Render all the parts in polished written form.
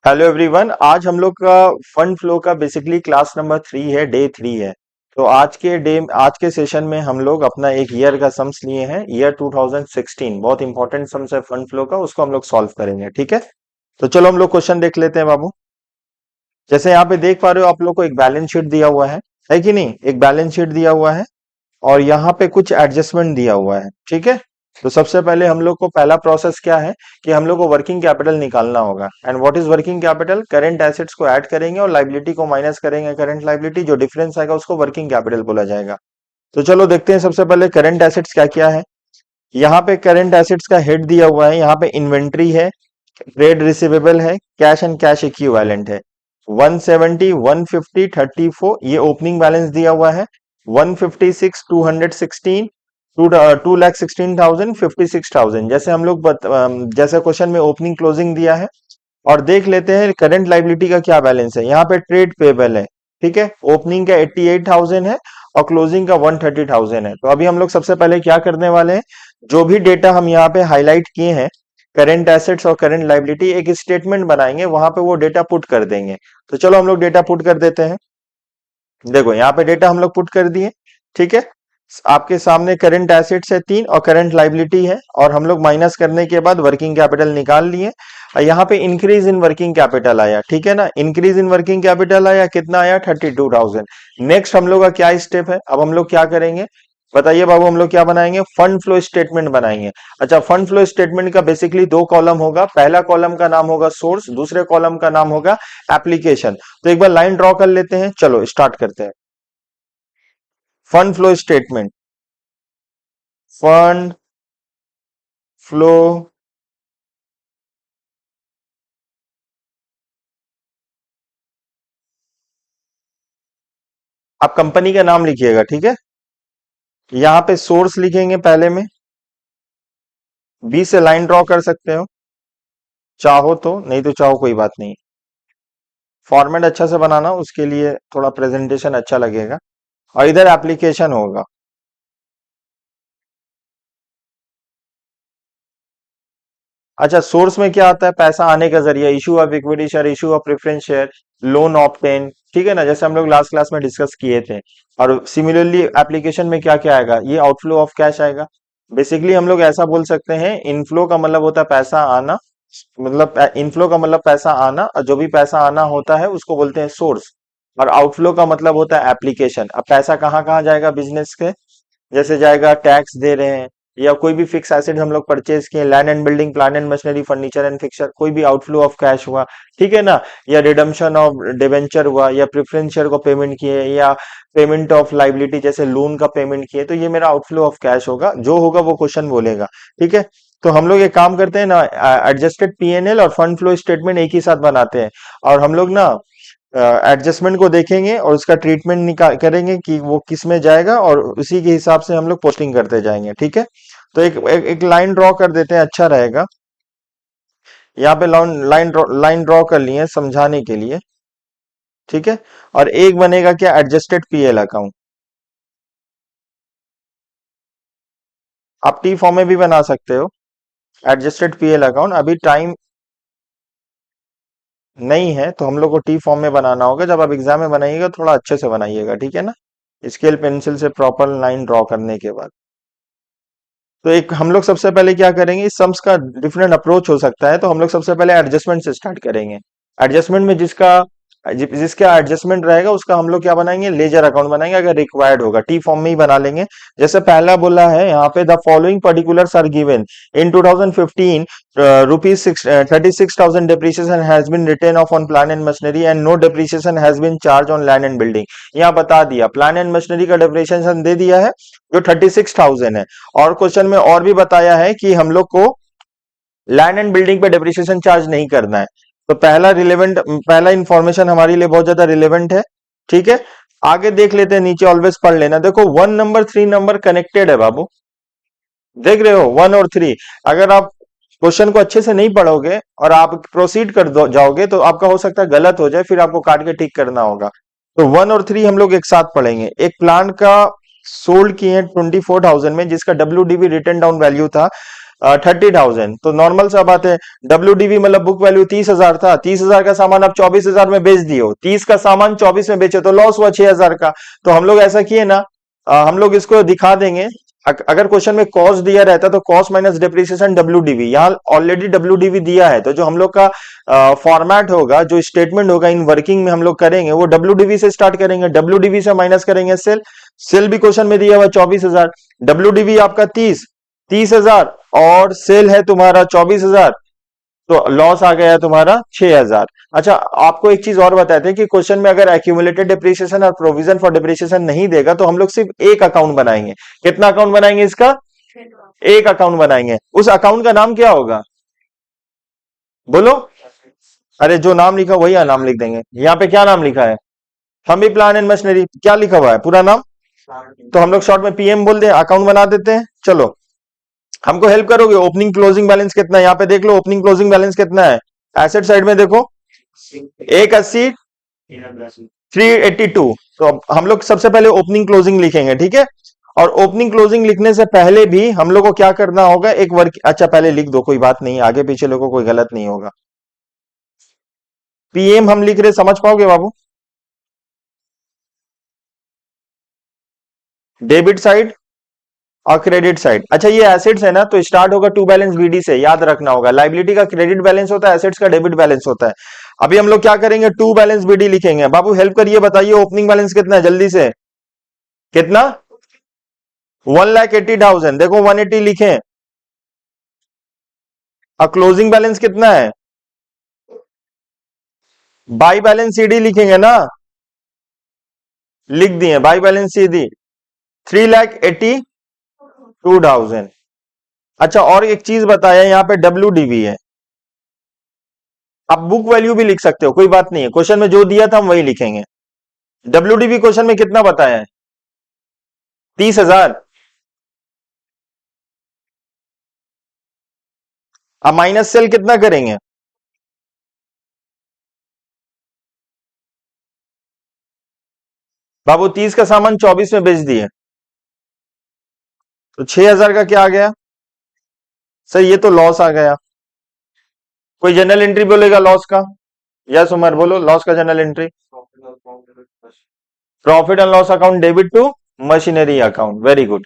Hello everyone. आज हम लोग का फंड फ्लो का बेसिकली क्लास नंबर 3 है, डे 3 है। तो आज के सेशन में हम लोग अपना एक ईयर का सम्स लिए हैं, ईयर 2016। बहुत इंपॉर्टेंट सम्स है फंड फ्लो का, उसको हम लोग सॉल्व करेंगे। ठीक है, तो चलो हम लोग क्वेश्चन देख लेते हैं बाबू। जैसे यहाँ पे देख पा रहे हो, आप लोग को एक बैलेंस शीट दिया हुआ है कि नहीं? एक बैलेंस शीट दिया हुआ है और यहाँ पे कुछ एडजस्टमेंट दिया हुआ है। ठीक है, तो सबसे पहले हम लोग को पहला प्रोसेस क्या है कि हम लोग को वर्किंग कैपिटल निकालना होगा। And what is working capital? Current assets को ऐड करेंगे और लाइबिलिटी को माइनस करेंगे। करंट लाइबिलिटी जो डिफरेंस आएगा उसको वर्किंग कैपिटल बोला जाएगा। तो चलो देखते हैं सबसे पहले करंट एसेट्स क्या क्या है। यहाँ पे करंट एसेट्स का हेड दिया हुआ है, यहाँ पे इन्वेंट्री है, ट्रेड रिसीवेबल है, कैश एंड कैश इक्विवेलेंट है। 170, 150, 34 ये ओपनिंग बैलेंस दिया हुआ है। 156, 216, 2,16,000, 56,000। जैसे हम लोग जैसे क्वेश्चन में ओपनिंग क्लोजिंग दिया है। और देख लेते हैं करंट लाइबिलिटी का क्या बैलेंस है। यहाँ पे ट्रेड पेबल है। ठीक है, ओपनिंग का 88,000 है और क्लोजिंग का 130,000 है। तो अभी हम लोग सबसे पहले क्या करने वाले हैं, जो भी डेटा हम यहाँ पे हाईलाइट किए हैं, करंट एसेट्स और करंट लाइबिलिटी, एक स्टेटमेंट बनाएंगे, वहां पे वो डेटा पुट कर देंगे। तो चलो हम लोग डेटा पुट कर देते हैं। देखो यहाँ पे डेटा हम लोग पुट कर दिए। ठीक है, आपके सामने करंट एसेट्स है 3 और करंट लाइबिलिटी है, और हम लोग माइनस करने के बाद वर्किंग कैपिटल निकाल लिए। और यहाँ पे इंक्रीज इन वर्किंग कैपिटल आया। ठीक है ना, इंक्रीज इन वर्किंग कैपिटल आया, कितना आया? 32,000। नेक्स्ट हम लोग का क्या स्टेप है? अब हम लोग क्या करेंगे बताइए बाबू? हम लोग क्या बनाएंगे? फंड फ्लो स्टेटमेंट बनाएंगे। अच्छा, फंड फ्लो स्टेटमेंट का बेसिकली दो कॉलम होगा। पहला कॉलम का नाम होगा सोर्स, दूसरे कॉलम का नाम होगा एप्लीकेशन। तो एक बार लाइन ड्रॉ कर लेते हैं, चलो स्टार्ट करते हैं। Fund flow statement, fund flow आप कंपनी का नाम लिखिएगा। ठीक है, यहां पे सोर्स लिखेंगे पहले में, बी से लाइन ड्रॉ कर सकते हो चाहो तो, नहीं तो चाहो कोई बात नहीं। फॉर्मेट अच्छा से बनाना, उसके लिए थोड़ा प्रेजेंटेशन अच्छा लगेगा। और इधर एप्लीकेशन होगा। अच्छा, सोर्स में क्या आता है? पैसा आने का जरिया, issue of equity share, issue of preference share, loan obtain. ठीक है ना, जैसे हम लोग लास्ट क्लास में डिस्कस किए थे। और सिमिलरली एप्लीकेशन में क्या क्या आएगा? ये आउटफ्लो ऑफ कैश आएगा। बेसिकली हम लोग ऐसा बोल सकते हैं, इनफ्लो का मतलब होता है पैसा आना, मतलब इनफ्लो का मतलब पैसा आना, और जो भी पैसा आना होता है उसको बोलते हैं सोर्स। और आउटफ्लो का मतलब होता है एप्लीकेशन। अब पैसा कहाँ कहाँ जाएगा बिजनेस के? जैसे जाएगा टैक्स दे रहे हैं, या कोई भी फिक्स एसेट हम लोग परचेज किए, land and building, plant and machinery, furniture and fixer, कोई भी आउटफ्लो ऑफ कैश हुआ। ठीक है ना, या रिडम्पशन ऑफ डिवेंचर हुआ, या प्रेफरेंस शेयर को पेमेंट किए, या पेमेंट ऑफ लाइबिलिटी जैसे लोन का पेमेंट किए, तो ये मेरा आउटफ्लो ऑफ कैश होगा। जो होगा वो क्वेश्चन बोलेगा। ठीक है, तो हम लोग एक काम करते हैं ना, एडजस्टेड पीएनएल और फंड फ्लो स्टेटमेंट एक ही साथ बनाते हैं। और हम लोग ना एडजस्टमेंट को देखेंगे और उसका ट्रीटमेंट निकाल करेंगे कि वो किस में जाएगा, और उसी के हिसाब से हम लोग पोस्टिंग करते जाएंगे। ठीक है, तो एक लाइन ड्रॉ कर देते हैं, अच्छा रहेगा। यहाँ पे लाइन ड्रॉ कर लिए हैं समझाने के लिए। ठीक है, और एक बनेगा क्या? Adjusted PL account. आप टी फॉर्म में भी बना सकते हो एडजस्टेड पीएल अकाउंट। अभी टाइम नहीं है तो हम लोग को टी फॉर्म में बनाना होगा। जब आप एग्जाम में बनाइएगा थोड़ा अच्छे से बनाइएगा। ठीक है ना, स्केल पेंसिल से प्रॉपर लाइन ड्रॉ करने के बाद। तो एक हम लोग सबसे पहले क्या करेंगे, इस सम्स का डिफरेंट अप्रोच हो सकता है, तो हम लोग सबसे पहले एडजस्टमेंट से स्टार्ट करेंगे। एडजस्टमेंट में जिसका एडजस्टमेंट रहेगा उसका हम लोग क्या बनाएंगे? लेजर अकाउंट बनाएंगे, अगर रिक्वायर्ड होगा टी फॉर्म में ही बना लेंगे। जैसे पहला बोला है यहाँ पे, the following particulars are given in 2015, rupees 36,000 depreciation has been written off on plant and machinery and no depreciation has been charged on land and building। यहाँ बता दिया, प्लान एंड मशीनरी का डेप्रिसिएशन दे दिया है जो 36,000 है। और क्वेश्चन में और भी बताया है कि हम लोग को लैंड एंड बिल्डिंग पे डेप्रिसिएशन चार्ज नहीं करना है। तो पहला इंफॉर्मेशन हमारे लिए बहुत ज्यादा रिलेवेंट है। ठीक है, आगे देख लेते हैं, नीचे ऑलवेज पढ़ लेना। देखो 1 नंबर 3 नंबर कनेक्टेड है बाबू, देख रहे हो 1 और 3। अगर आप क्वेश्चन को अच्छे से नहीं पढ़ोगे और आप प्रोसीड कर दो जाओगे तो आपका हो सकता है गलत हो जाए, फिर आपको काट के ठीक करना होगा। तो 1 और 3 हम लोग एक साथ पढ़ेंगे। एक प्लांट का सोल्ड किए 24,000 में, जिसका WDV रिटर्न डाउन वैल्यू था 30,000। तो नॉर्मल सा बात है, WDV मतलब बुक वैल्यू 30,000 था, 30,000 का सामान आप 24,000 में बेच दिए हो, 30 का सामान 24 में बेचे तो लॉस हुआ 6,000 का। तो हम लोग ऐसा किए ना, हम लोग इसको दिखा देंगे। अगर क्वेश्चन में कॉस्ट दिया रहता तो कॉस्ट माइनस डिप्रिसिएशन WDV, यहाँ ऑलरेडी WDV दिया है, तो जो हम लोग का फॉर्मेट होगा, जो स्टेटमेंट होगा इन वर्किंग में हम लोग करेंगे, वो WDV से स्टार्ट करेंगे, WDV से माइनस करेंगे सेल। सेल भी क्वेश्चन में दिया हुआ 24,000, WDV आपका 30,000 और सेल है तुम्हारा 24,000, तो लॉस आ गया तुम्हारा 6,000। अच्छा, आपको एक चीज और बताते हैं कि क्वेश्चन में अगर एक्यूमुलेटेड डिप्रिसिएशन और प्रोविजन फॉर डिप्रिसिएशन नहीं देगा तो हम लोग सिर्फ एक अकाउंट बनाएंगे। कितना अकाउंट बनाएंगे इसका? एक अकाउंट बनाएंगे। उस अकाउंट का नाम क्या होगा? बोलो। अरे जो नाम लिखा वही नाम लिख देंगे। यहाँ पे क्या नाम लिखा है? थम्बी प्लान एंड मशीनरी, क्या लिखा हुआ है पूरा नाम? तो हम लोग शॉर्ट में PM बोल दे, अकाउंट बना देते हैं। चलो, हमको हेल्प करोगे? ओपनिंग क्लोजिंग बैलेंस कितना है यहाँ पे देख लो। ओपनिंग क्लोजिंग बैलेंस कितना है? एसेट साइड में देखो, 180, 382। तो अब हम लोग सबसे पहले ओपनिंग क्लोजिंग लिखेंगे, ठीक है। और ओपनिंग क्लोजिंग लिखने से पहले भी हम लोग को क्या करना होगा, एक वर्क, अच्छा पहले लिख दो, कोई बात नहीं, आगे पीछे लोगों को कोई गलत नहीं होगा। PM हम लिख रहे, समझ पाओगे बाबू? डेबिट साइड और क्रेडिट साइड। अच्छा, ये एसेट्स है ना, तो स्टार्ट होगा टू बैलेंस BD से, याद रखना होगा। लाइबिलिटी का क्रेडिट बैलेंस होता है, एसेट्स का डेबिट बैलेंस होता है। अभी हम लोग क्या करेंगे, टू बैलेंस BD लिखेंगे। बाबू हेल्प करिए, बताइए ओपनिंग बैलेंस कितना है जल्दी से? कितना? 1,80,000। देखो 180 लिखें। और क्लोजिंग बैलेंस कितना है? बाई बैलेंस CD लिखेंगे ना, लिख दिए बाई बैलेंस CD 3,82,000। अच्छा, और एक चीज बताया, यहाँ पे WDV है। आप बुक वैल्यू भी लिख सकते हो, कोई बात नहीं है, क्वेश्चन में जो दिया था हम वही लिखेंगे। WDV क्वेश्चन में कितना बताया है? 30,000। अब माइनस सेल कितना करेंगे? बाबू 30 का सामान 24 में बेच दिए, तो 6,000 का क्या आ गया? सर ये तो लॉस आ गया। कोई जनरल एंट्री बोलेगा लॉस का? यस उमर बोलो, लॉस का journal entry. Profit and loss account debit to machinery account, very good.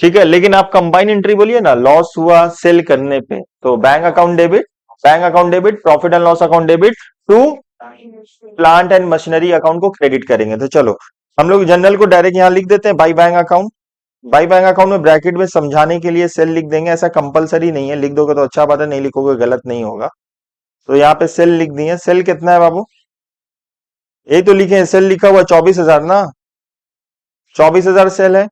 ठीक है, लेकिन आप कंबाइन एंट्री बोलिए ना, लॉस हुआ सेल करने पे, तो bank account debit, bank account debit, profit and loss account debit to plant and machinery account को क्रेडिट करेंगे। तो चलो हम लोग जनरल को डायरेक्ट यहां लिख देते हैं, by bank account. By bank account में ब्रैकेट में समझाने के लिए सेल लिख देंगे, ऐसा कंपलसरी नहीं है, लिख दोगे तो अच्छा बात है, नहीं लिखोगे गलत नहीं होगा। तो यहाँ पे सेल लिख दिए। सेल कितना है बाबू? यही तो लिखे हैं, सेल लिखा हुआ 24,000 ना, 24,000 सेल है।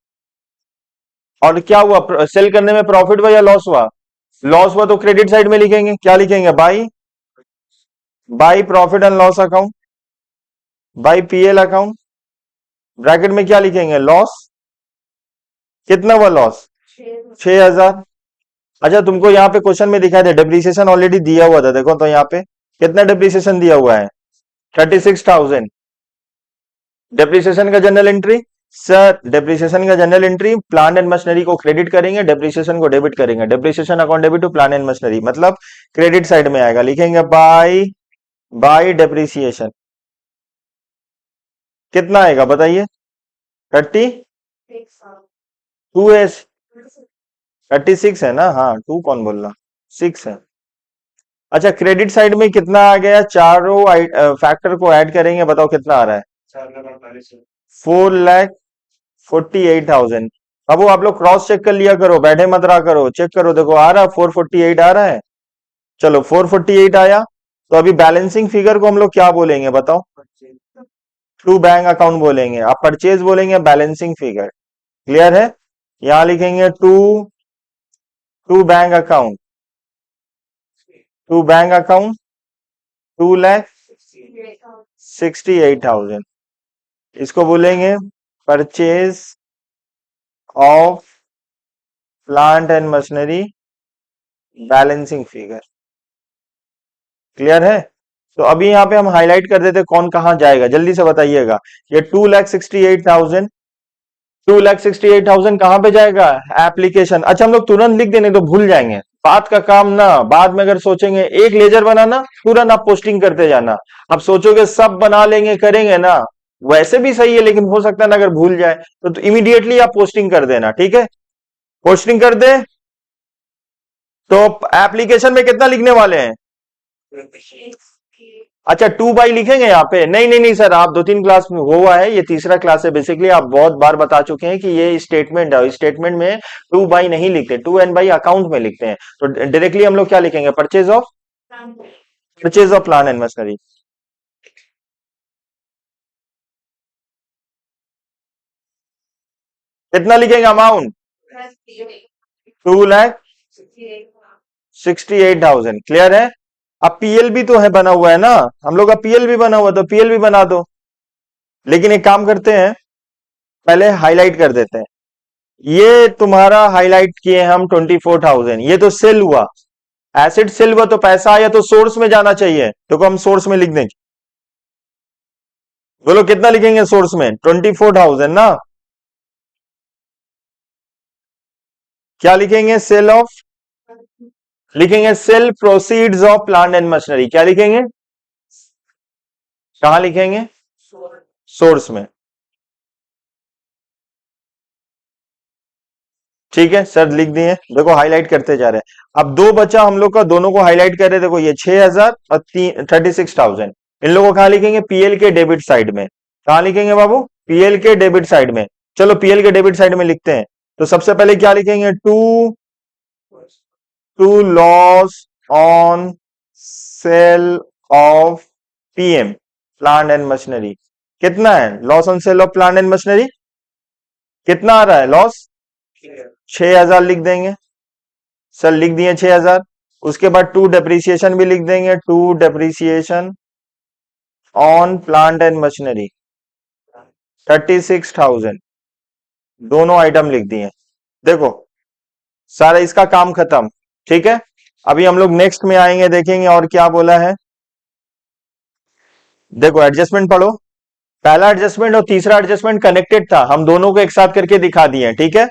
और क्या हुआ, सेल करने में प्रॉफिट हुआ या लॉस हुआ? लॉस हुआ, तो क्रेडिट साइड में लिखेंगे, क्या लिखेंगे? By, by profit and loss account, by PL account. Bracket में क्या लिखेंगे? लॉस। कितना हुआ लॉस? 6,000। अच्छा, तुमको यहाँ पे क्वेश्चन में दिखाई दे डेप्रिसिएशन ऑलरेडी दिया हुआ था, देखो तो यहाँ पे कितना डेप्रिसिएशन दिया हुआ है? 36,000। डेप्रिसिएशन का जनरल एंट्री, सर डेप्रिसिएशन का journal entry, plant and machinery को क्रेडिट करेंगे, डेप्रिसिएशन को डेबिट करेंगे। Depreciation account debit to plant and machinery, मतलब क्रेडिट साइड में आएगा, लिखेंगे बाई, बाई डेप्रिसिएशन। कितना आएगा बताइए? 32 36 है ना, हाँ 2 कौन बोल रहा, 6 है। अच्छा, क्रेडिट साइड में कितना आ गया? चारों फैक्टर को ऐड करेंगे, बताओ कितना आ रहा है? 4,48,000। अब वो आप लोग क्रॉस चेक कर लिया करो, बैठे मत रहा करो, चेक करो, देखो आ रहा 448 आ रहा है। चलो 448 आया, तो अभी बैलेंसिंग फिगर को हम लोग क्या बोलेंगे बताओ? टू बैंक अकाउंट बोलेंगे। आप परचेज बोलेंगे बैलेंसिंग फिगर, क्लियर है? यहां लिखेंगे to, to bank account, to bank account 2,68,000। इसको बोलेंगे purchase of plant and machinery balancing figure, clear है? तो अभी यहाँ पे हम हाईलाइट कर देते कौन कहां जाएगा, जल्दी से बताइएगा। ये 2,68,000, 2,68,000 कहां पे जाएगा? एप्लीकेशन। अच्छा, हम लोग तुरंत लिख देने तो भूल जाएंगे, बात का काम ना, बाद में अगर सोचेंगे एक लेजर बनाना, तुरंत आप पोस्टिंग करते जाना। अब सोचोगे सब बना लेंगे करेंगे ना, वैसे भी सही है, लेकिन हो सकता है ना अगर भूल जाए तो इमीडिएटली आप पोस्टिंग कर देना, ठीक है। पोस्टिंग कर दे तो एप्लीकेशन में कितना लिखने वाले हैं? अच्छा 2 बाई लिखेंगे यहाँ पे? नहीं नहीं नहीं सर, आप 2-3 क्लास में हुआ है, ये तीसरा क्लास है। बेसिकली आप बहुत बार बता चुके हैं कि ये स्टेटमेंट है, स्टेटमेंट में 2 बाई नहीं लिखते, 2 n/, अकाउंट में लिखते हैं। तो डायरेक्टली हम लोग क्या लिखेंगे? Purchase of plant and machinery. कितना लिखेंगे अमाउंट? 2,68,000। क्लियर है? अब पीएल भी तो है बना हुआ है ना, हम लोग का पीएल भी बना हुआ, तो पीएल भी बना दो। लेकिन एक काम करते हैं, पहले हाईलाइट कर देते हैं। ये तुम्हारा हाईलाइट किए हम 24,000, ये तो सेल हुआ, एसिड सेल हुआ, तो पैसा आया तो सोर्स में जाना चाहिए, तो हम सोर्स में लिख देंगे। बोलो कितना लिखेंगे सोर्स में? 24,000 ना। क्या लिखेंगे? सेल ऑफ, लिखेंगे sale proceeds of plant and machinery. क्या लिखेंगे? कहां लिखेंगे? सोर्स में। ठीक है सर, लिख दिए। देखो हाईलाइट करते जा रहे हैं। अब दो बचा हम लोग का, दोनों को हाईलाइट कर रहे हैं। देखो ये 6,000 और 36,000, इन लोगों को कहां लिखेंगे? पीएल के डेबिट साइड में। कहां लिखेंगे बाबू? पीएल के डेबिट साइड में। चलो पीएल के डेबिट साइड में लिखते हैं। तो सबसे पहले क्या लिखेंगे? To loss on sale of PM, plant and machinery. कितना है loss on sale of plant and machinery? कितना आ रहा है लॉस? 6,000 लिख देंगे सर, लिख दिए 6,000। उसके बाद टू डेप्रिसिएशन भी लिख देंगे, to depreciation on plant and machinery 36,000। दोनों आइटम लिख दिए। देखो सारा इसका काम खत्म, ठीक है। अभी हम लोग नेक्स्ट में आएंगे, देखेंगे और क्या बोला है। देखो एडजस्टमेंट पढ़ो। पहला एडजस्टमेंट और तीसरा एडजस्टमेंट कनेक्टेड था, हम दोनों को एक साथ करके दिखा दिए, ठीक है।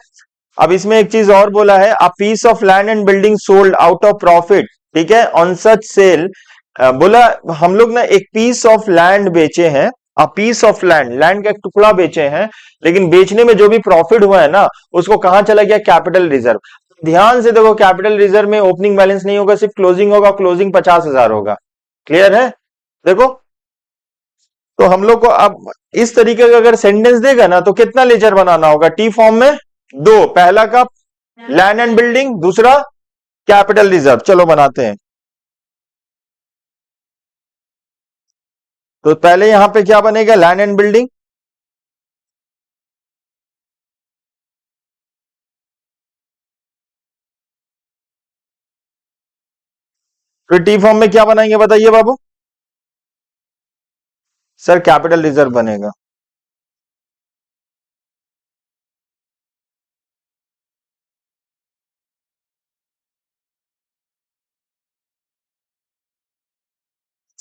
अब इसमें एक चीज और बोला है, a piece of land and building sold out of profit, ठीक है, ऑन सच सेल। बोला हम लोग ना एक पीस ऑफ लैंड बेचे हैं, a piece of land, land का एक टुकड़ा बेचे हैं, लेकिन बेचने में जो भी प्रॉफिट हुआ है ना, उसको कहां चला गया? Capital reserve. ध्यान से देखो, कैपिटल रिजर्व में ओपनिंग बैलेंस नहीं होगा, सिर्फ क्लोजिंग होगा, क्लोजिंग 50,000 होगा। क्लियर है? देखो, तो हम लोग को अब इस तरीके का अगर सेंटेंस देगा ना, तो कितना लेजर बनाना होगा? टी फॉर्म में दो, पहला का लैंड एंड बिल्डिंग, दूसरा कैपिटल रिजर्व। चलो बनाते हैं। तो पहले यहां पे क्या बनेगा? Land and building. फिर टी फॉर्म में क्या बनाएंगे बताइए बाबू? सर कैपिटल रिजर्व बनेगा।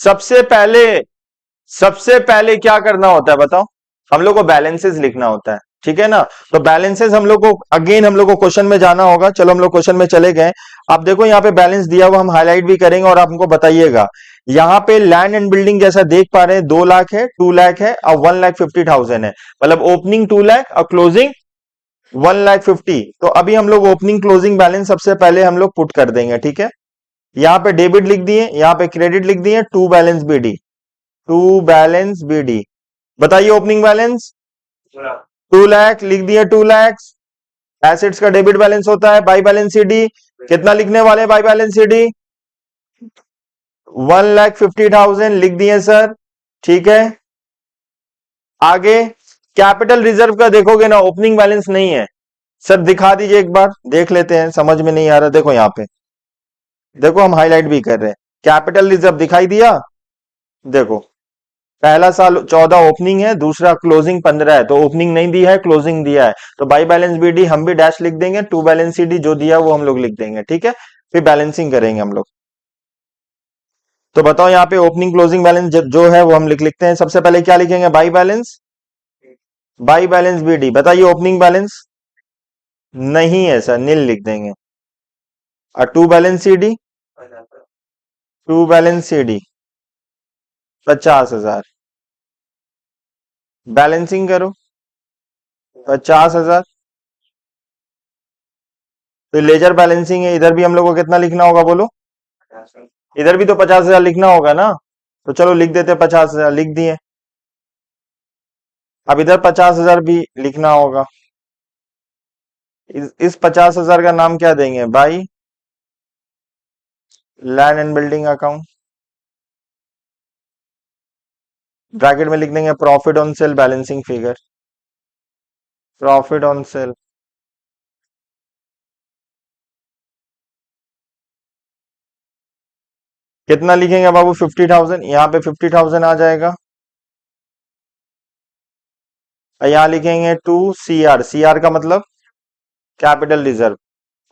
सबसे पहले, सबसे पहले क्या करना होता है बताओ? हम लोग को बैलेंसेस लिखना होता है, ठीक है ना। तो बैलेंसेस हम लोग को अगेन हम लोग को क्वेश्चन में जाना होगा। चलो हम लोग क्वेश्चन में चले गए। आप देखो यहाँ पे बैलेंस दिया हुआ, हम हाईलाइट भी करेंगे और आप हमको बताइएगा। यहाँ पे लैंड एंड बिल्डिंग जैसा देख पा रहे हैं, 2 लाख है, 2 लाख है और 1,50,000 है। मतलब ओपनिंग 2 लाख और क्लोजिंग 1,50,000। तो अभी हम लोग ओपनिंग क्लोजिंग बैलेंस सबसे पहले हम लोग पुट कर देंगे, ठीक है। यहाँ पे डेबिट लिख दिए, यहाँ पे क्रेडिट लिख दिए, to balance BD, to balance BD. बताइए ओपनिंग बैलेंस 2 लाख लिख दिए, 2 लाख। एसेट्स का डेबिट बैलेंस होता है बाई बैलेंस सीडी। कितना लिखने वाले बाई बैलेंस सीडी? 1,50,000 लिख दिए सर, ठीक है। आगे कैपिटल रिजर्व का देखोगे ना, ओपनिंग बैलेंस नहीं है। सर दिखा दीजिए एक बार, देख लेते हैं, समझ में नहीं आ रहा। देखो यहाँ पे, देखो हम हाईलाइट भी कर रहे हैं, कैपिटल रिजर्व दिखाई दिया। देखो पहला साल 14 ओपनिंग है, दूसरा क्लोजिंग 15 है, तो ओपनिंग नहीं दिया है, क्लोजिंग दिया है। तो बाई बैलेंस बीडी हम भी डैश लिख देंगे, टू बैलेंस सीडी जो दिया वो हम लोग लिख देंगे, ठीक है। फिर बैलेंसिंग करेंगे हम लोग। तो बताओ यहाँ पे ओपनिंग क्लोजिंग बैलेंस जो है वो हम लिखते हैं। सबसे पहले क्या लिखेंगे? By balance, by balance BD. बताइए ओपनिंग बैलेंस नहीं है सर, नील लिख देंगे। और to balance CD, to balance CD 50,000। Balancing करो 50,000। तो लेजर बैलेंसिंग है, इधर भी हम लोग को कितना लिखना होगा बोलो? इधर भी तो 50,000 लिखना होगा ना। तो चलो लिख देते 50,000, लिख दिए। अब इधर 50,000 भी लिखना होगा। इस 50,000 का नाम क्या देंगे भाई? Land and building account. Bracket में लिख देंगे profit on sale balancing figure. Profit on sale. कितना लिखेंगे बाबू? 50,000। यहाँ पे 50,000 आ जाएगा। और यहाँ लिखेंगे टू सीआर। सीआर का मतलब कैपिटल रिजर्व।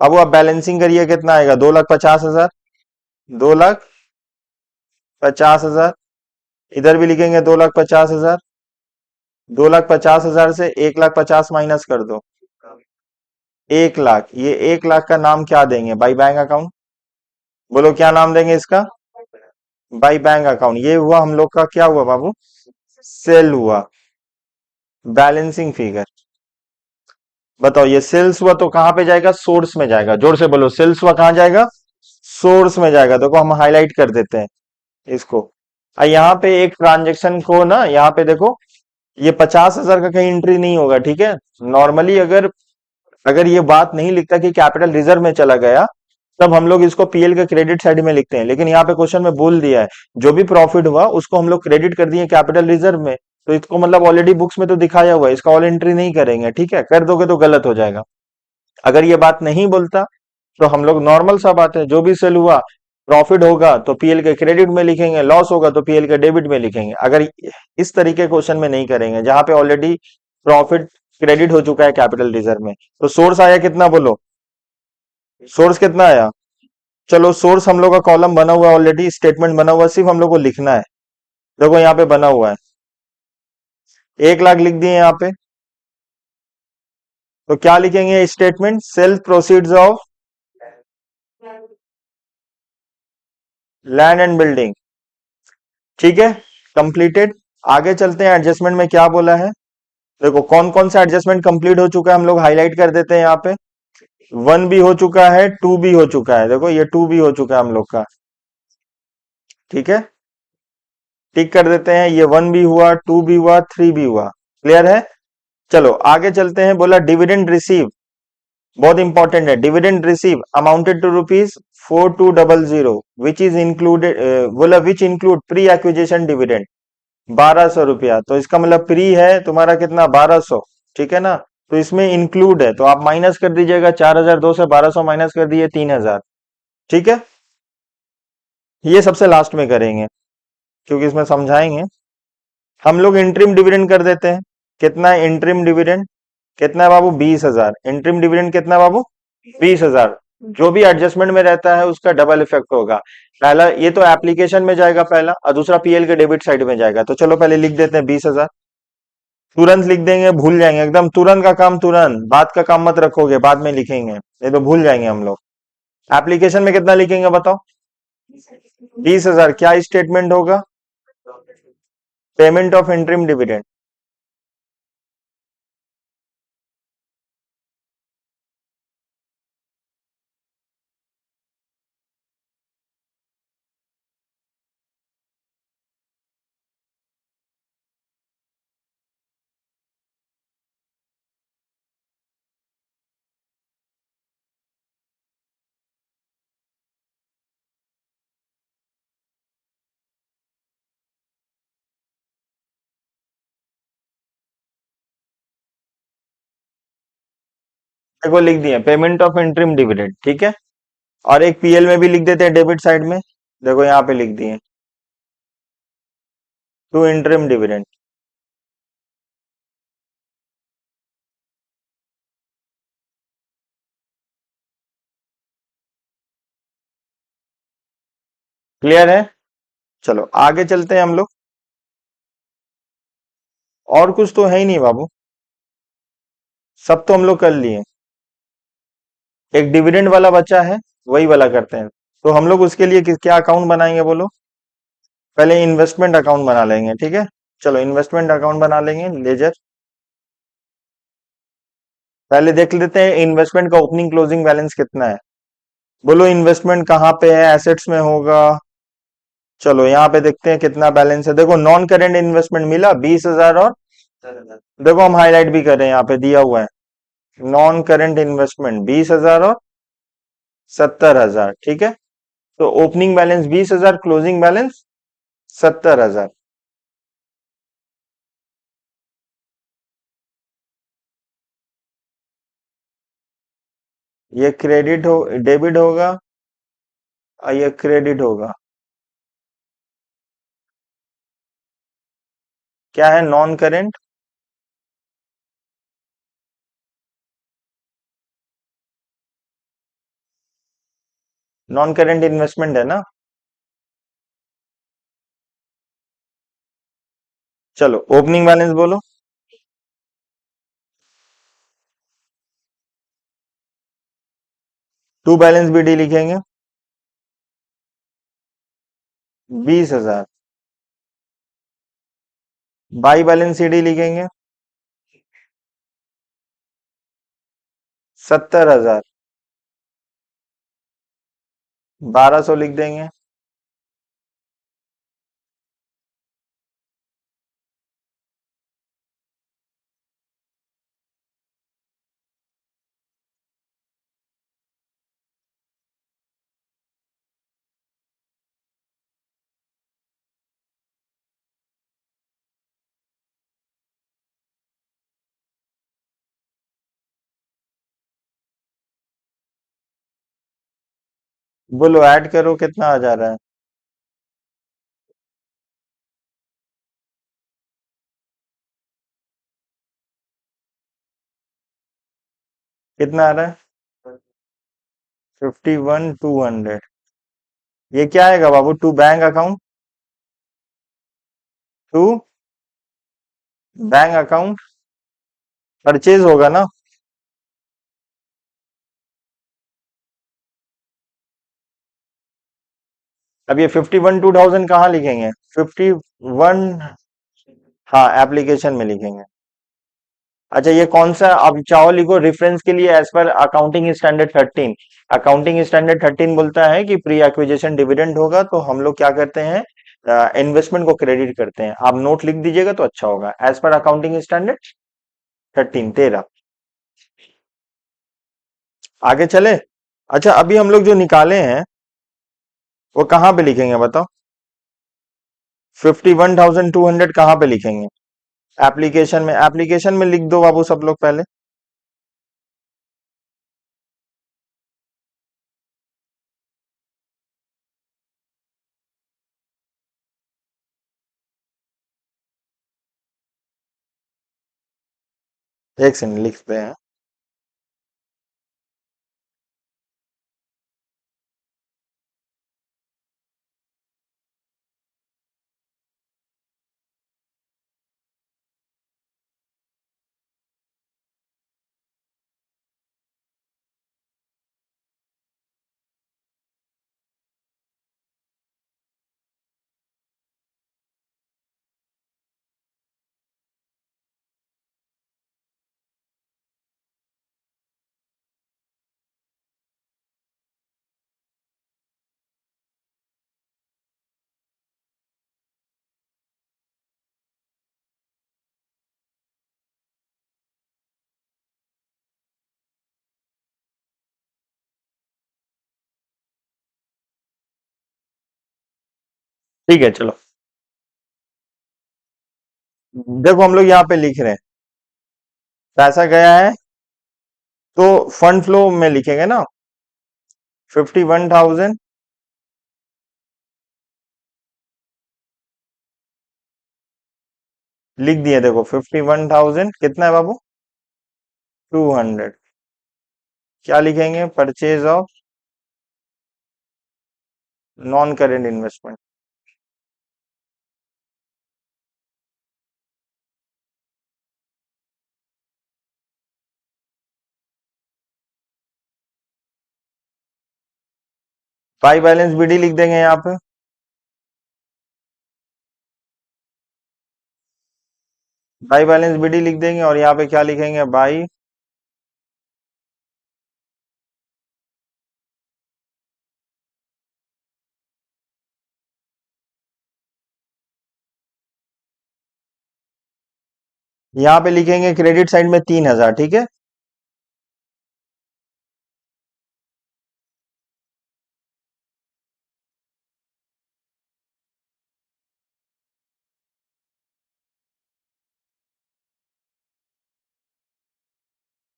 अब वो आप बैलेंसिंग करिए, कितना आएगा? 2,50,000। 2,50,000। इधर भी लिखेंगे 2,50,000। 2,50,000 से 1,50,000 माइनस कर दो। 1,00,000। ये 1,00,000 का नाम क्या देंगे भाई? Bank account. बोलो क्या नाम देंगे इसका? By bank account. ये हुआ हम लोग का, क्या हुआ बाबू? सेल हुआ। Balancing figure. बताओ, ये सेल्स हुआ तो कहां पे जाएगा? सोर्स में जाएगा। जोर से बोलो, सेल्स हुआ कहां जाएगा? सोर्स में जाएगा। देखो हम हाईलाइट कर देते हैं इसको। यहाँ पे एक ट्रांजेक्शन को ना, यहाँ पे देखो, ये 50,000 का कहीं एंट्री नहीं होगा, ठीक है। नॉर्मली अगर अगर ये बात नहीं लिखता कि कैपिटल रिजर्व में चला गया, तब हम लोग इसको पीएल के क्रेडिट साइड में लिखते हैं। लेकिन यहाँ पे क्वेश्चन में बोल दिया है, जो भी प्रॉफिट हुआ उसको हम लोग क्रेडिट कर दिए कैपिटल रिजर्व में। तो इसको मतलब ऑलरेडी बुक्स में तो दिखाया हुआ है, इसका ऑल एंट्री नहीं करेंगे, ठीक है। कर दोगे तो गलत हो जाएगा। अगर ये बात नहीं बोलता तो हम लोग नॉर्मल सा बात है, जो भी सेल हुआ, प्रॉफिट होगा तो पीएल के क्रेडिट में लिखेंगे, लॉस होगा तो पीएल के डेबिट में लिखेंगे। अगर इस तरीके क्वेश्चन में नहीं करेंगे जहां पे ऑलरेडी प्रॉफिट क्रेडिट हो चुका है कैपिटल रिजर्व में। तो सोर्स आया कितना बोलो? सोर्स कितना आया? चलो सोर्स हम लोग का कॉलम बना हुआ है ऑलरेडी, स्टेटमेंट बना हुआ है, सिर्फ हम लोग को लिखना है। देखो यहाँ पे बना हुआ है, 1,00,000 लिख दिए यहाँ पे। तो क्या लिखेंगे? Statement sales proceeds of land and building. ठीक है, कंप्लीटेड। आगे चलते हैं, एडजस्टमेंट में क्या बोला है। देखो कौन कौन सा एडजस्टमेंट कंप्लीट हो चुका है, हम लोग हाईलाइट कर देते हैं यहाँ पे। 1 भी हो चुका है, 2 भी हो चुका है। देखो ये 2 भी हो चुका है हम लोग का, ठीक है। टिक कर देते हैं, ये 1 भी हुआ, 2 भी हुआ, 3 भी हुआ। क्लियर है? चलो आगे चलते हैं। बोला डिविडेंड रिसीव, बहुत इंपॉर्टेंट है। Dividend receive amounted to ₹4200 which is included, बोला which include pre acquisition dividend 1,200 रुपया। तो इसका मतलब प्री है तुम्हारा कितना? 1,200, ठीक है ना। तो इसमें इंक्लूड है, तो आप माइनस कर दीजिएगा। 4,002 से 1,200 माइनस कर दिए, 3,000, ठीक है। ये सबसे लास्ट में करेंगे क्योंकि इसमें समझाएंगे। हम लोग इंटरिम डिविडेंड कर देते हैं। कितना है इंटरिम डिविडेंड? कितना है बाबू? 20,000। इंटरिम डिविडेंड कितना बाबू? 20,000। जो भी एडजस्टमेंट में रहता है उसका डबल इफेक्ट होगा। पहला ये तो एप्लीकेशन में जाएगा पहला, और दूसरा पीएल के डेबिट साइड में जाएगा। तो चलो पहले लिख देते हैं 20,000। तुरंत लिख देंगे, भूल जाएंगे एकदम। तुरंत का काम तुरंत, बात का काम मत रखोगे, बाद में लिखेंगे, ये तो भूल जाएंगे हम लोग। एप्लीकेशन में कितना लिखेंगे बताओ? 20,000। क्या स्टेटमेंट होगा? Payment of interim dividend. देखो लिख दिए पेमेंट ऑफ इंटरिम डिविडेंड, ठीक है। और एक पीएल में भी लिख देते हैं डेबिट साइड में। देखो यहाँ पे लिख दिए टू इंटरिम डिविडेंड। क्लियर है? चलो आगे चलते हैं हम लोग। और कुछ तो है ही नहीं बाबू, सब तो हम लोग कर लिए। एक डिविडेंड वाला बचा है, वही वाला करते हैं। तो हम लोग उसके लिए क्या अकाउंट बनाएंगे बोलो? पहले इन्वेस्टमेंट अकाउंट बना लेंगे, ठीक है। चलो इन्वेस्टमेंट अकाउंट बना लेंगे, लेजर। पहले देख लेते हैं इन्वेस्टमेंट का ओपनिंग क्लोजिंग बैलेंस कितना है। बोलो इन्वेस्टमेंट कहाँ पे है, एसेट्स में होगा। चलो यहाँ पे देखते हैं कितना बैलेंस है। देखो नॉन करेंट इन्वेस्टमेंट मिला 20,000 और देखो हम हाईलाइट भी कर रहे हैं, यहाँ पे दिया हुआ है नॉन करेंट इन्वेस्टमेंट 20,000 और 70,000, ठीक है। तो ओपनिंग बैलेंस 20,000, क्लोजिंग बैलेंस 70,000। ये क्रेडिट हो, डेबिट होगा और ये क्रेडिट होगा। क्या है non current? Non current investment है ना। चलो ओपनिंग बैलेंस बोलो। टू बैलेंस बीडी लिखेंगे 20,000। बाई बैलेंस सीडी लिखेंगे 70,000। 1,200 लिख देंगे। बोलो ऐड करो कितना आ जा रहा है। कितना आ रहा है? 51,200। ये क्या आएगा बाबू? To bank account, to bank account purchase होगा ना। अब ये 51,200 कहाँ लिखेंगे? 51। हाँ एप्लीकेशन में लिखेंगे। अच्छा ये कौन सा, अब चाहो लिखो रेफरेंस के लिए, as per accounting standard 13। Accounting standard 13 बोलता है कि प्री एक्विजिशन डिविडेंड होगा तो हम लोग क्या करते हैं, इन्वेस्टमेंट को क्रेडिट करते हैं। आप नोट लिख दीजिएगा तो अच्छा होगा, एज पर अकाउंटिंग स्टैंडर्ड 13, 13। आगे चले। अच्छा अभी हम लोग जो निकाले हैं वो कहाँ पे लिखेंगे बताओ? 51,200 कहाँ पे लिखेंगे? एप्लीकेशन में, एप्लीकेशन में लिख दो बाबू सब लोग पहले। एक सेकंड लिखते हैं। ठीक है चलो, देखो हम लोग यहाँ पे लिख रहे हैं पैसा गया है तो फंड फ्लो में लिखेंगे ना 51,000। लिख दिए देखो 51,000 कितना है बाबू? 200। क्या लिखेंगे? Purchase of non current investment. By balance BD लिख देंगे यहाँ पे। बाई बैलेंस बीडी लिख देंगे और यहाँ पे क्या लिखेंगे, बाई यहाँ पे लिखेंगे क्रेडिट साइड में 3,000, ठीक है।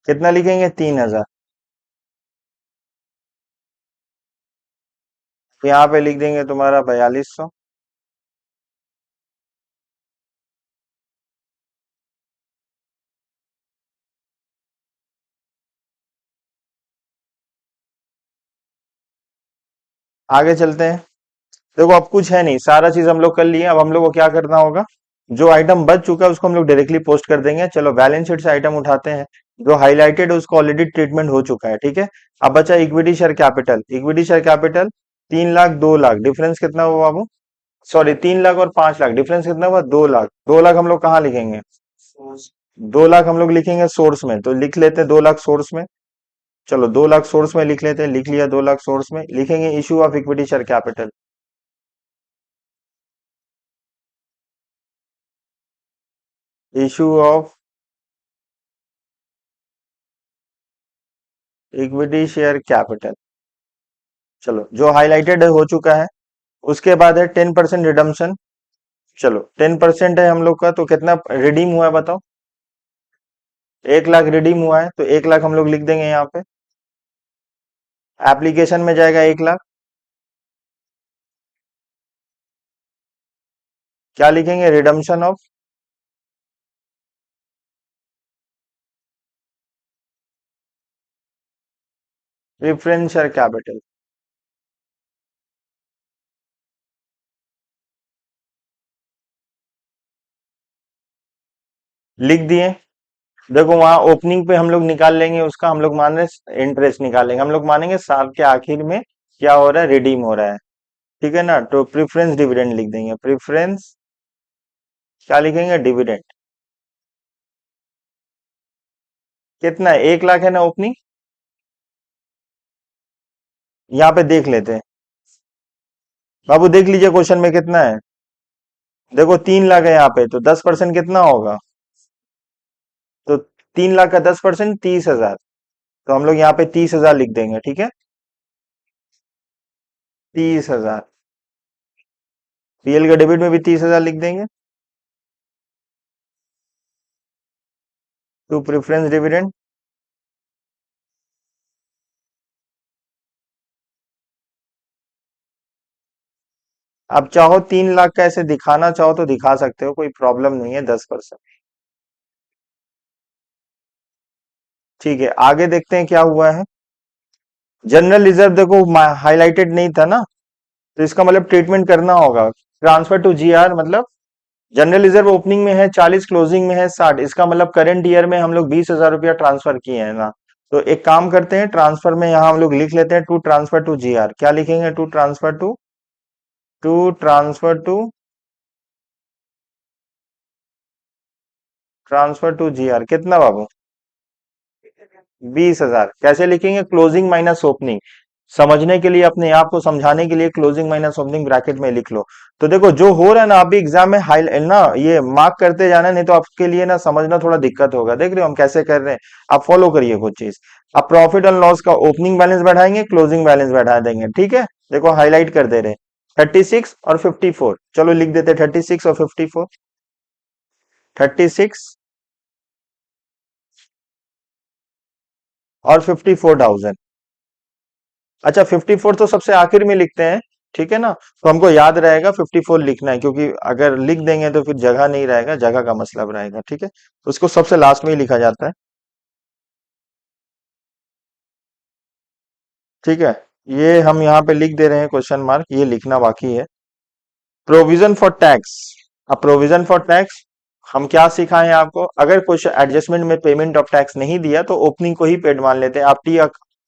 कितना लिखेंगे, 3,000। यहाँ पे लिख देंगे तुम्हारा 4,200। आगे चलते हैं। देखो अब कुछ है नहीं, सारा चीज हम लोग कर लिए। अब हम लोग को क्या करना होगा, जो आइटम बच चुका है उसको हम लोग डायरेक्टली पोस्ट कर देंगे। चलो बैलेंस शीट से आइटम उठाते हैं। जो हाईलाइटेड है उसको ऑलरेडी ट्रीटमेंट हो चुका है, ठीक है। अब बचा equity share capital. Equity share capital 3,00,000 2,00,000, difference कितना हुआ बाबू? सॉरी, 3,00,000 और 5,00,000, डिफरेंस कितना हुआ, 2,00,000। 2,00,000 हम लोग कहाँ लिखेंगे, 2,00,000 हम लोग लिखेंगे सोर्स में, तो लिख लेते हैं 2,00,000 सोर्स में। चलो 2,00,000 सोर्स में लिख लेते हैं, लिख लिया 2,00,000 सोर्स में। लिखेंगे issue of equity share capital. Issue of equity share capital. चलो जो हाईलाइटेड है हो चुका है। उसके बाद है 10% रिडम्शन। चलो 10% है हम लोग का, तो कितना रिडीम हुआ है बताओ? 1,00,000 रिडीम हुआ है, तो 1,00,000 हम लोग लिख देंगे यहाँ पे। एप्लीकेशन में जाएगा 1,00,000। क्या लिखेंगे, redemption of preference share capital. लिख दिए। देखो वहां ओपनिंग पे हम लोग निकाल लेंगे उसका, हम लोग मान रहे इंटरेस्ट निकालेंगे, हम लोग मानेंगे साल के आखिर में क्या हो रहा है, रिडीम हो रहा है, ठीक है ना। तो प्रेफरेंस डिविडेंड लिख देंगे। प्रेफरेंस क्या लिखेंगे, डिविडेंड। कितना है, 1,00,000 है ना ओपनिंग। यहाँ पे देख लेते हैं बाबू, देख लीजिए क्वेश्चन में कितना है। देखो 3,00,000 है यहाँ पे, तो 10% कितना होगा, तो 3,00,000 का 10% 30,000। तो हम लोग यहाँ पे 30,000 लिख देंगे, ठीक है। 30,000। पीएल के डेबिट में भी 30,000 लिख देंगे। To preference dividend. अब चाहो 3,00,000 का ऐसे दिखाना चाहो तो दिखा सकते हो, कोई प्रॉब्लम नहीं है, 10%। ठीक है, आगे देखते हैं क्या हुआ है। जनरल रिजर्व देखो हाईलाइटेड नहीं था ना, तो इसका मतलब ट्रीटमेंट करना होगा। ट्रांसफर टू जीआर मतलब जनरल रिजर्व ओपनिंग में है 40, क्लोजिंग में है 60, इसका मतलब करंट ईयर में हम लोग 20,000 रुपया ट्रांसफर किए हैं ना। तो एक काम करते हैं, ट्रांसफर में यहाँ हम लोग लिख लेते हैं टू ट्रांसफर टू जीआर। क्या लिखेंगे, टू ट्रांसफर टू जीआर कितना बाबू, 20,000। कैसे लिखेंगे, क्लोजिंग माइनस ओपनिंग। समझने के लिए, अपने आप को समझाने के लिए क्लोजिंग माइनस ओपनिंग ब्रैकेट में लिख लो। तो देखो जो हो रहा है ना अभी एग्जाम में, हाई ना ये मार्क करते जाना, नहीं तो आपके लिए ना समझना थोड़ा दिक्कत होगा। देख रहे हो हम कैसे कर रहे हैं, आप फॉलो करिए कुछ चीज। अब प्रॉफिट एंड लॉस का ओपनिंग बैलेंस बढ़ाएंगे, क्लोजिंग बैलेंस बढ़ा देंगे, ठीक है। देखो हाईलाइट कर दे रहे, 36 और 54। चलो लिख देते 36 और 54। 36 और 54,000। अच्छा 54 तो सबसे आखिर में लिखते हैं, ठीक है ना। तो हमको याद रहेगा 54 लिखना है, क्योंकि अगर लिख देंगे तो फिर जगह नहीं रहेगा, जगह का मतलब रहेगा, ठीक है। तो उसको सबसे लास्ट में ही लिखा जाता है, ठीक है। ये हम यहाँ पे लिख दे रहे हैं क्वेश्चन मार्क, ये लिखना बाकी है। Provision for tax. अब प्रोविजन फॉर टैक्स हम क्या सिखाएं आपको, अगर कुछ एडजस्टमेंट में पेमेंट ऑफ टैक्स नहीं दिया तो ओपनिंग को ही पेड मान लेते हैं। आप टी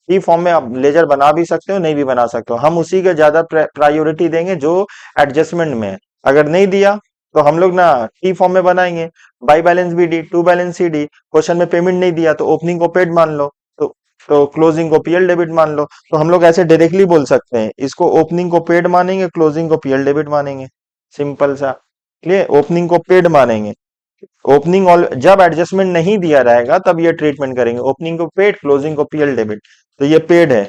ई फॉर्म में आप लेजर बना भी सकते हो, नहीं भी बना सकते हो, हम उसी का ज्यादा प्रायोरिटी देंगे जो एडजस्टमेंट में है। अगर नहीं दिया तो हम लोग ना टी फॉर्म में बनाएंगे, by balance B D, to balance C D. Question में पेमेंट नहीं दिया तो ओपनिंग को पेड मान लो, तो क्लोजिंग को पीएल डेबिट मान लो। तो हम लोग ऐसे डायरेक्टली बोल सकते हैं, इसको ओपनिंग को पेड मानेंगे, क्लोजिंग को पीएल डेबिट मानेंगे। सिंपल सा, क्लियर। ओपनिंग को पेड मानेंगे, ओपनिंग ऑल जब एडजस्टमेंट नहीं दिया रहेगा तब ये ट्रीटमेंट करेंगे, ओपनिंग को पेड, क्लोजिंग को पीएल डेबिट। तो ये पेड है,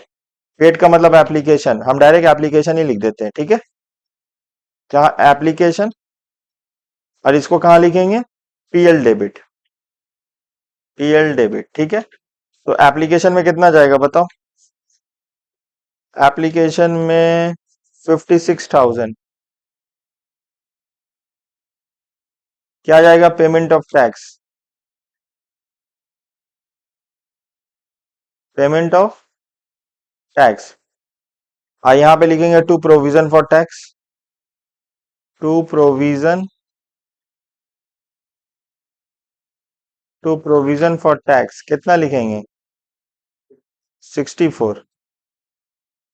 पेड का मतलब एप्लीकेशन, हम डायरेक्ट एप्लीकेशन ही लिख देते हैं, ठीक है। जहां एप्लीकेशन, और इसको कहां लिखेंगे, पीएल डेबिट, पीएल डेबिट, ठीक है। तो एप्लीकेशन में कितना जाएगा बताओ, एप्लीकेशन में 56,000। क्या जाएगा, payment of tax, payment of tax. यहां पे लिखेंगे to provision for tax, to provision, to provision for tax कितना लिखेंगे, 64।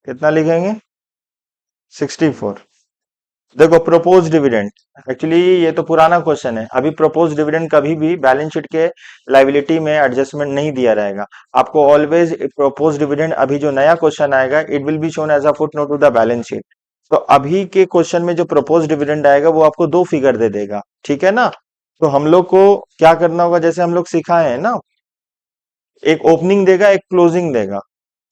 कितना लिखेंगे, 64। देखो प्रोपोज डिविडेंड, एक्चुअली ये तो पुराना क्वेश्चन है, अभी प्रोपोज डिविडेंड कभी भी बैलेंस शीट के लाइबिलिटी में एडजस्टमेंट नहीं दिया रहेगा। आपको ऑलवेज प्रोपोज डिविडेंड, अभी जो नया क्वेश्चन आएगा it will be shown as a foot note to the balance sheet. तो अभी के क्वेश्चन में जो प्रोपोज डिविडेंड आएगा वो आपको दो फिगर दे देगा, ठीक है ना। तो हम लोग को क्या करना होगा, जैसे हम लोग सिखाए हैं ना, एक ओपनिंग देगा, एक क्लोजिंग देगा,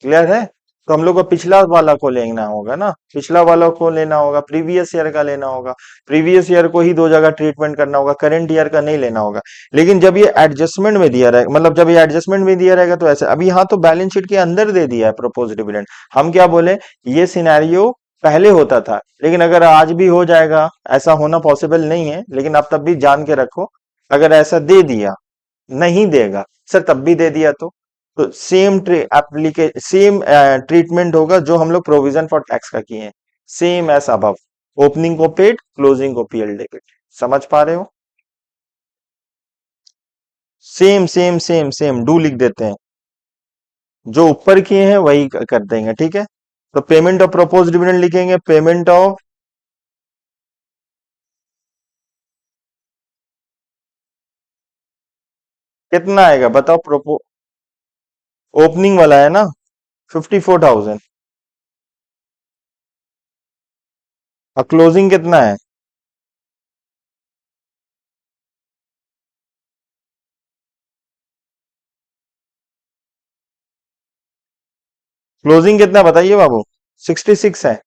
क्लियर है। तो हम लोग को पिछला वाला को लेना होगा ना, पिछला वाला को लेना होगा, प्रीवियस ईयर का लेना होगा, प्रीवियस ईयर को ही दो जगह ट्रीटमेंट करना होगा, करंट ईयर का नहीं लेना होगा। लेकिन जब ये एडजस्टमेंट में दिया रहेगा, मतलब जब ये एडजस्टमेंट में दिया रहेगा तो ऐसे, अभी यहाँ तो बैलेंस शीट के अंदर दे दिया है प्रपोज डिविडेंड। हम क्या बोले, ये सिनेरियो पहले होता था, लेकिन अगर आज भी हो जाएगा, ऐसा होना पॉसिबल नहीं है, लेकिन आप तब भी जान के रखो, अगर ऐसा दे दिया, नहीं देगा सर तब भी दे दिया तो सेम एप्लीके सेम ट्रीटमेंट होगा जो हम लोग प्रोविजन फॉर टैक्स का किए हैं, सेम एस अबव, ओपनिंग को पेड, क्लोजिंग को पीएल डेबिट। समझ पा रहे हो, same same same same do लिख देते हैं, जो ऊपर किए हैं वही कर देंगे, ठीक है। तो पेमेंट ऑफ प्रपोज डिविडेंड लिखेंगे, पेमेंट ऑफ, कितना आएगा बताओ, प्रोपो ओपनिंग वाला है ना, 54,000। और क्लोजिंग कितना है, क्लोजिंग कितना बताइए बाबू, 66 है।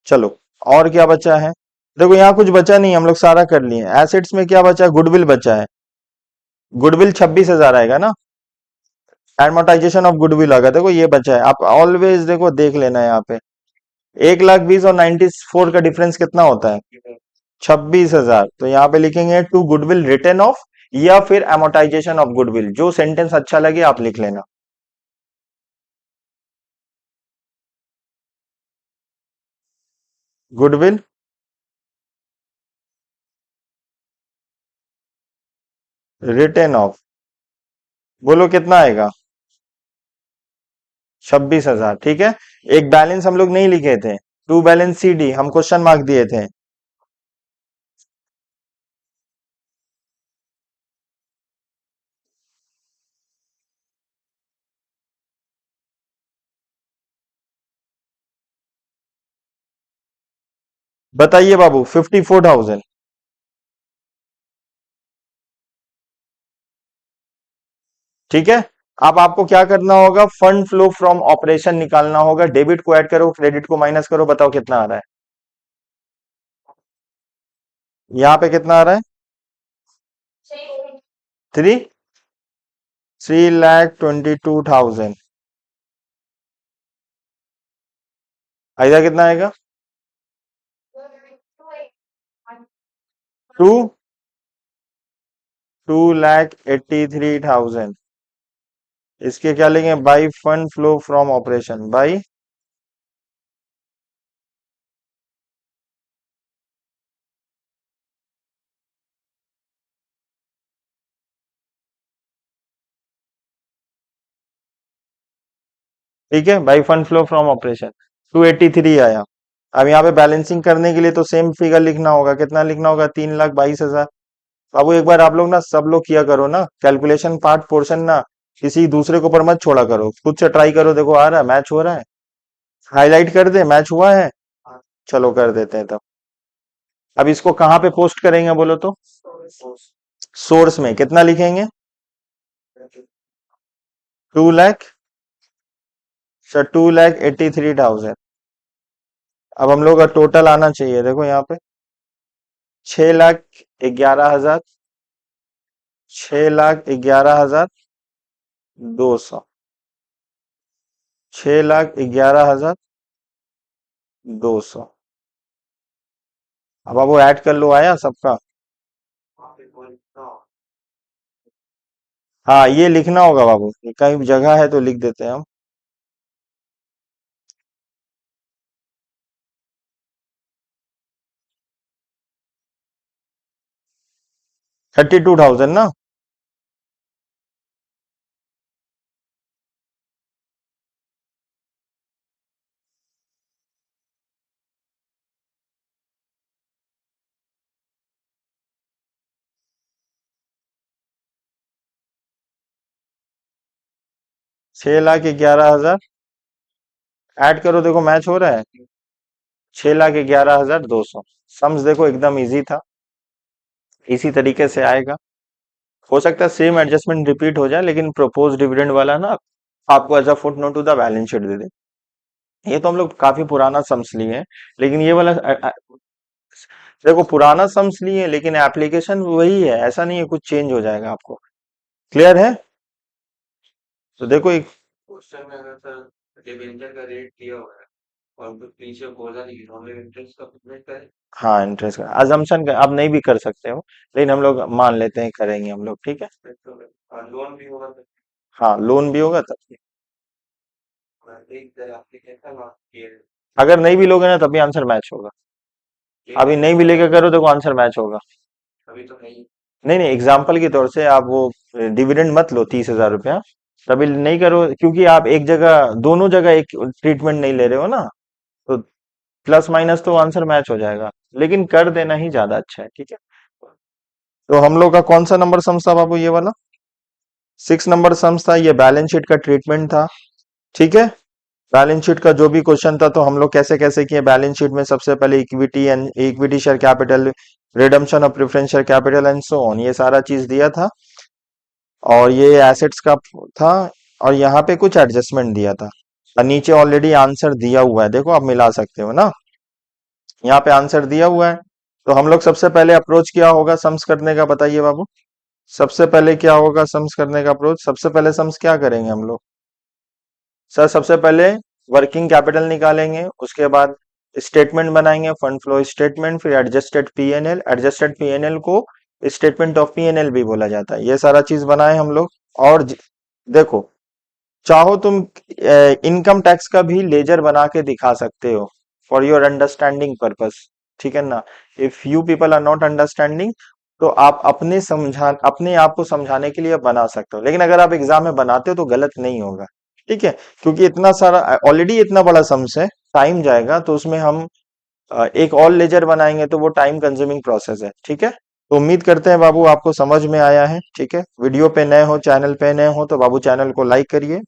चलो, और क्या बचा है, देखो यहाँ कुछ बचा नहीं, हम लोग सारा कर लिए। एसेट्स में क्या बचा है, गुडविल बचा है, गुडविल 26,000 आएगा ना, एडमोटाइजेशन ऑफ गुडविल आएगा, देखो ये बचा है। आप ऑलवेज देखो, देख लेना यहाँ पे, 1,20,000 और 94 का डिफरेंस कितना होता है, 26,000। तो यहाँ पे लिखेंगे टू गुडविल रिटर्न ऑफ, या फिर एमोटाइजेशन ऑफ गुडविल, जो सेंटेंस अच्छा लगे आप लिख लेना। गुडविल रिटर्न ऑफ, बोलो कितना आएगा, 26,000, ठीक है। एक बैलेंस हम लोग नहीं लिखे थे, टू बैलेंस सी डी, हम क्वेश्चन मार्क दिए थे। बताइए बाबू, 54,000, ठीक है। अब आपको क्या करना होगा, फंड फ्लो फ्रॉम ऑपरेशन निकालना होगा, डेबिट को ऐड करो, क्रेडिट को माइनस करो, बताओ कितना आ रहा है। यहां पे कितना आ रहा है, 3,22,000। इधर कितना आएगा, 2,83,000। इसके क्या लेंगे, by fund flow from operation, by ठीक है, by fund flow from operation 283 आया। अब यहाँ पे बैलेंसिंग करने के लिए तो सेम फिगर लिखना होगा, कितना लिखना होगा, 3,22,000। बाबू एक बार आप लोग ना सब लोग किया करो ना कैलकुलेशन पार्ट पोर्शन ना, किसी दूसरे के ऊपर मत छोड़ा करो, खुद से ट्राई करो, देखो आ रहा है, मैच हो रहा है, हाईलाइट कर दे, मैच हुआ है, चलो कर देते हैं तब। अब इसको कहाँ पे पोस्ट करेंगे बोलो तो, सोर्स में कितना लिखेंगे, 2 लाख, सर 2,83,000। अब हम लोग का टोटल आना चाहिए, देखो यहाँ पे 6,11,000, 6,11,200, 6,11,200। अब आप वो ऐड कर लो, आया सबका। हाँ ये लिखना होगा बाबू, कहीं जगह है तो लिख देते हैं हम। 32,000 ना, 6,11,000 ऐड करो, देखो मैच हो रहा है, 6,11,200। सम्स देखो एकदम इजी था, इसी तरीके से आएगा। हो सकता है सेम एडजस्टमेंट रिपीट हो जाए, लेकिन प्रोपोज डिविडेंड वाला ना आपको as a foot note to the balance sheet दे दे। ये तो हम लोग काफी पुराना सम्स लिए हैं, लेकिन ये वाला देखो पुराना सम्स लिए हैं, लेकिन एप्लीकेशन वही है, ऐसा नहीं है कुछ चेंज हो जाएगा आपको। क्लियर है, तो देखो एक, क्वेश्चन में अगर सर डिबेंचर का रेट दिया हुआ है और कुछ पीछे बोला नहीं तो हम लोग इंटरेस्ट का पेमेंट करें। हाँ इंटरेस्ट का अजम्पशन का आप नहीं भी कर सकते हो, लेकिन हम लोग मान लेते हैं करेंगे हम लोग, ठीक है। और लोन भी होगा तो हाँ लोन भी होगा तब, एक एप्लीकेशन और ये अगर नहीं भी लोगे ना तब भी आंसर मैच होगा। अभी नहीं भी लेके करो देखो आंसर मैच होगा। अभी तो नहीं। नहीं नहीं, एग्जाम्पल के तौर से आप वो डिविडेंड मत लो 30,000 रुपया, तभी नहीं करो, क्योंकि आप एक जगह दोनों जगह एक ट्रीटमेंट नहीं ले रहे हो ना, तो प्लस माइनस तो आंसर मैच हो जाएगा, लेकिन कर देना ही ज्यादा अच्छा है, ठीक है। तो हम लोग का कौन सा नंबर सम्स था बाबू, ये वाला 6 नंबर सम्स था, ये बैलेंस शीट का ट्रीटमेंट था, ठीक है। बैलेंस शीट का जो भी क्वेश्चन था तो हम लोग कैसे कैसे किए, बैलेंस शीट में सबसे पहले equity and equity share capital, redemption of preference share capital and so on, ये सारा चीज दिया था, और ये एसेट्स का था, और यहाँ पे कुछ एडजस्टमेंट दिया था, और नीचे ऑलरेडी आंसर दिया हुआ है, देखो आप मिला सकते हो ना, यहाँ पे आंसर दिया हुआ है। तो हम लोग सबसे पहले अप्रोच क्या होगा सम्स करने का, बताइए बाबू, सबसे पहले क्या होगा सम्स करने का अप्रोच, सबसे पहले सम्स क्या करेंगे हम लोग, सर सबसे पहले वर्किंग कैपिटल निकालेंगे, उसके बाद स्टेटमेंट बनाएंगे, फंड फ्लो स्टेटमेंट, फिर एडजस्टेड पीएनएल, एडजस्टेड पीएनएल को स्टेटमेंट ऑफ पीएनएल भी बोला जाता है, ये सारा चीज बनाए हम लोग। और देखो चाहो तुम इनकम टैक्स का भी लेजर बना के दिखा सकते हो फॉर योर अंडरस्टैंडिंग पर्पस, ठीक है ना। If you people are not understanding, तो आप अपने आप को समझाने के लिए बना सकते हो, लेकिन अगर आप एग्जाम में बनाते हो तो गलत नहीं होगा, ठीक है, क्योंकि इतना सारा ऑलरेडी इतना बड़ा सम्स है, टाइम जाएगा, तो उसमें हम एक और लेजर बनाएंगे तो वो टाइम कंज्यूमिंग प्रोसेस है, ठीक है। तो उम्मीद करते हैं बाबू आपको समझ में आया है, ठीक है। वीडियो पे नए हो, चैनल पे नए हो तो बाबू चैनल को लाइक करिए,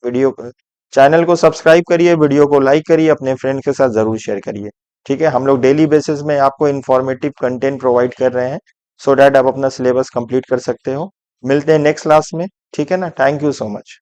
चैनल को सब्सक्राइब करिए, वीडियो को लाइक करिए, अपने फ्रेंड के साथ जरूर शेयर करिए, ठीक है। हम लोग डेली बेसिस में आपको इन्फॉर्मेटिव कंटेंट प्रोवाइड कर रहे हैं, सो डैट आप अपना सिलेबस कंप्लीट कर सकते हो। मिलते हैं नेक्स्ट क्लास में, ठीक है ना, थैंक यू सो मच।